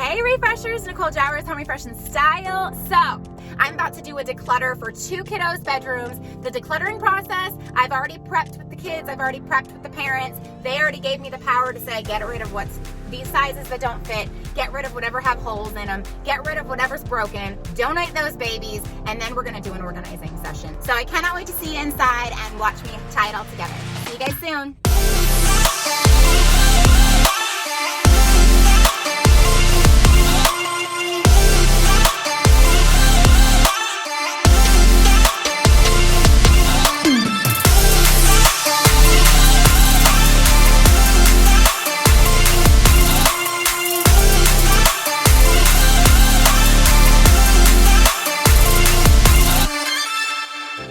Hey refreshers, Nicole Jowers, Home Refresh and Style. So I'm about to do a declutter for 2 kiddos' bedrooms. The decluttering process, I've already prepped with the kids, I've already prepped with the parents. They already gave me the power to say, get rid of what's these sizes that don't fit, get rid of whatever have holes in them, get rid of whatever's broken, donate those babies, and then we're gonna do an organizing session. So I cannot wait to see you inside and watch me tie it all together. See you guys soon.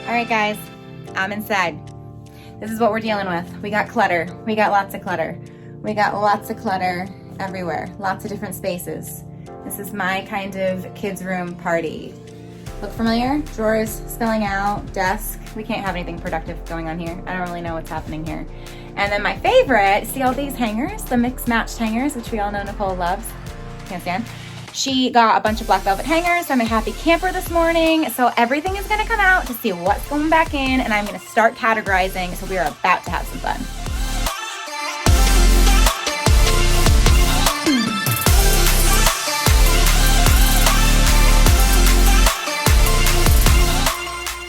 Alright guys, I'm inside. This is what we're dealing with. We got clutter. We got lots of clutter. We got lots of clutter everywhere. Lots of different spaces. This is my kind of kids' room party. Look familiar? Drawers spilling out, desk. We can't have anything productive going on here. I don't really know what's happening here. And then my favorite, see all these hangers? The mixed matched hangers, which we all know Nicole loves. Can't stand. She got a bunch of black velvet hangers. I'm a happy camper this morning. So everything is gonna come out to see what's going back in, and I'm gonna start categorizing. So we are about to have some fun.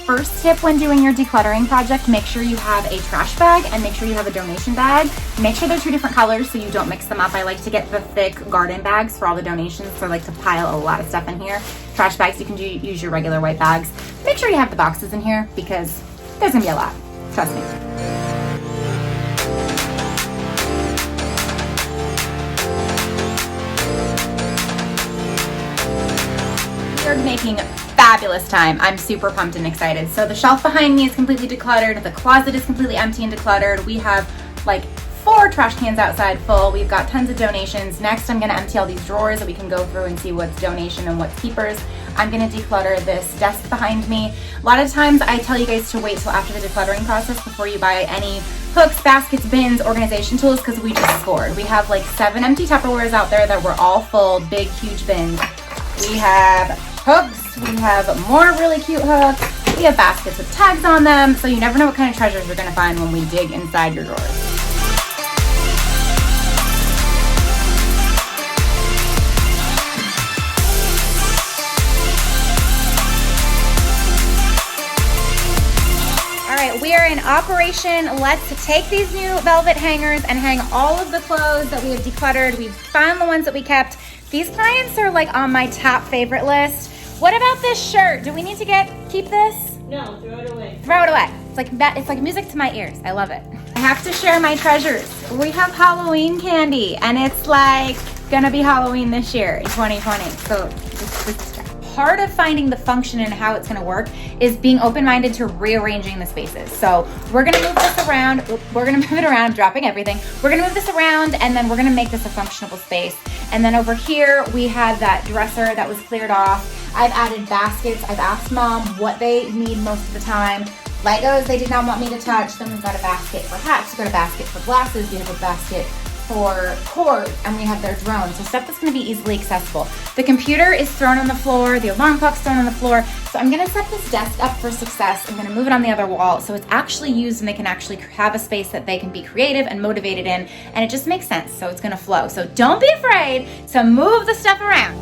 First tip when doing your decluttering project, make sure you have a trash bag and make sure you have a donation bag. Make sure they're 2 different colors so you don't mix them up. I like to get the thick garden bags for all the donations, so I like to pile a lot of stuff in here. Trash bags, you can use your regular white bags. Make sure you have the boxes in here because there's gonna be a lot, trust me. We are making fabulous time. I'm super pumped and excited. So the shelf behind me is completely decluttered. The closet is completely empty and decluttered. We have like 4 trash cans outside full. We've got tons of donations. Next, I'm gonna empty all these drawers so we can go through and see what's donation and what's keepers. I'm gonna declutter this desk behind me. A lot of times I tell you guys to wait till after the decluttering process before you buy any hooks, baskets, bins, organization tools, because we just scored. We have like 7 empty Tupperwares out there that were all full, big, huge bins. We have hooks. We have more really cute hooks. We have baskets with tags on them, so you never know what kind of treasures you're gonna find when we dig inside your drawers. All right, we are in operation. Let's take these new velvet hangers and hang all of the clothes that we have decluttered. We've found the ones that we kept. These clients are like on my top favorite list. What about this shirt? Do we need to keep this? No, throw it away. Throw it away. It's like music to my ears. I love it. I have to share my treasures. We have Halloween candy, and it's like gonna be Halloween this year in 2020. So part of finding the function and how it's gonna work is being open-minded to rearranging the spaces. So we're gonna move this around. We're gonna move it around, dropping everything. We're gonna move this around, and then we're gonna make this a functional space. And then over here, we had that dresser that was cleared off. I've added baskets. I've asked mom what they need most of the time. Legos, they did not want me to touch. Then we've got a basket for hats. We've got a basket for glasses. We have a basket for cords, and we have their drones. So stuff that's gonna be easily accessible. The computer is thrown on the floor. The alarm clock's thrown on the floor. So I'm gonna set this desk up for success. I'm gonna move it on the other wall so it's actually used and they can actually have a space that they can be creative and motivated in, and it just makes sense, so it's gonna flow. So don't be afraid to move the stuff around.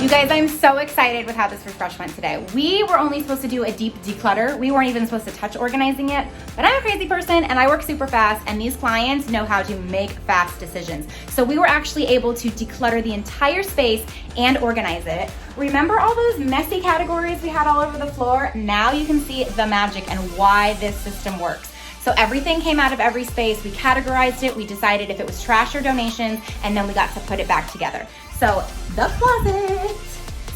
You guys, I'm so excited with how this refresh went today. We were only supposed to do a deep declutter. We weren't even supposed to touch organizing it, but I'm a crazy person and I work super fast, and these clients know how to make fast decisions. So we were actually able to declutter the entire space and organize it. Remember all those messy categories we had all over the floor? Now you can see the magic and why this system works. So everything came out of every space. We categorized it. We decided if it was trash or donations, and then we got to put it back together. So the closet.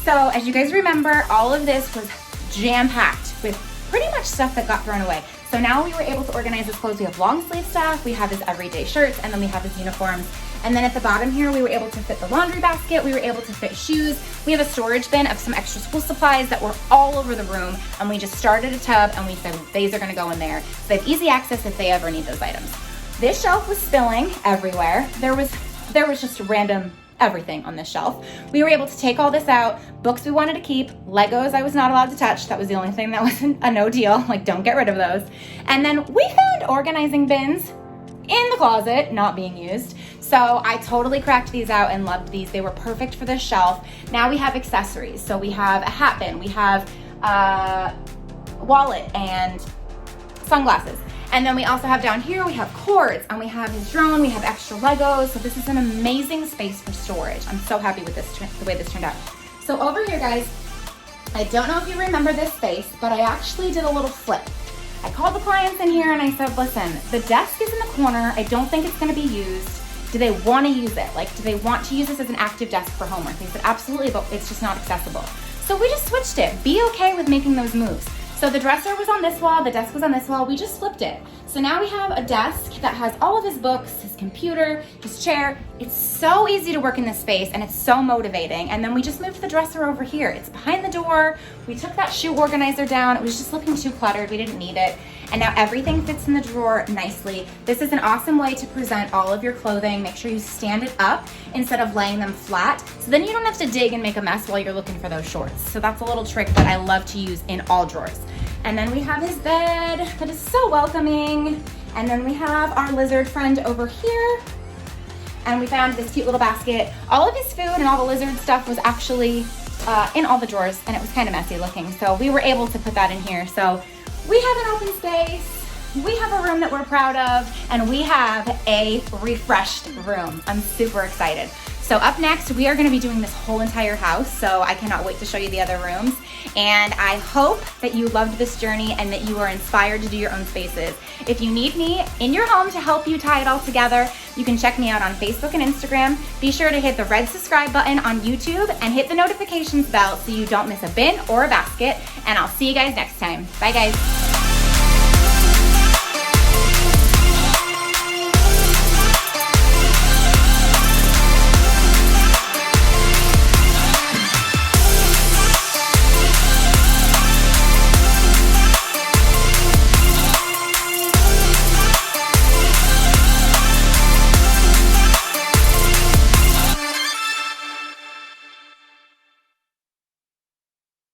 So as you guys remember, all of this was jam-packed with pretty much stuff that got thrown away. So now we were able to organize his clothes. We have long sleeve stuff, we have his everyday shirts, and then we have his uniforms. And then at the bottom here, we were able to fit the laundry basket, we were able to fit shoes. We have a storage bin of some extra school supplies that were all over the room, and we just started a tub and we said these are gonna go in there. So they have easy access if they ever need those items. This shelf was spilling everywhere. There was just random everything on this shelf. We were able to take all this out, books we wanted to keep, Legos I was not allowed to touch. That was the only thing that was a no deal, like don't get rid of those. And then we found organizing bins in the closet, not being used. So I totally cracked these out and loved these. They were perfect for this shelf. Now we have accessories. So we have a hat bin, we have a wallet and sunglasses. And then we also have down here, we have cords and we have his drone, we have extra Legos. So this is an amazing space for storage. I'm so happy with this, the way this turned out. So over here, guys, I don't know if you remember this space, but I actually did a little flip. I called the clients in here and I said, listen, the desk is in the corner. I don't think it's gonna be used. Do they wanna use it? Like, do they want to use this as an active desk for homework? They said, absolutely, but it's just not accessible. So we just switched it. Be okay with making those moves. So the dresser was on this wall, the desk was on this wall, we just flipped it. So now we have a desk that has all of his books, his computer, his chair. It's so easy to work in this space and it's so motivating. And then we just moved the dresser over here. It's behind the door. We took that shoe organizer down. It was just looking too cluttered, we didn't need it. And now everything fits in the drawer nicely. This is an awesome way to present all of your clothing. Make sure you stand it up instead of laying them flat. So then you don't have to dig and make a mess while you're looking for those shorts. So that's a little trick that I love to use in all drawers. And then we have his bed that is so welcoming. And then we have our lizard friend over here. And we found this cute little basket. All of his food and all the lizard stuff was actually in all the drawers and it was kind of messy looking. So we were able to put that in here. So we have an open space, we have a room that we're proud of, and we have a refreshed room. I'm super excited. So up next, we are gonna be doing this whole entire house, so I cannot wait to show you the other rooms. And I hope that you loved this journey and that you are inspired to do your own spaces. If you need me in your home to help you tie it all together, you can check me out on Facebook and Instagram. Be sure to hit the red subscribe button on YouTube and hit the notifications bell so you don't miss a bin or a basket. And I'll see you guys next time. Bye guys.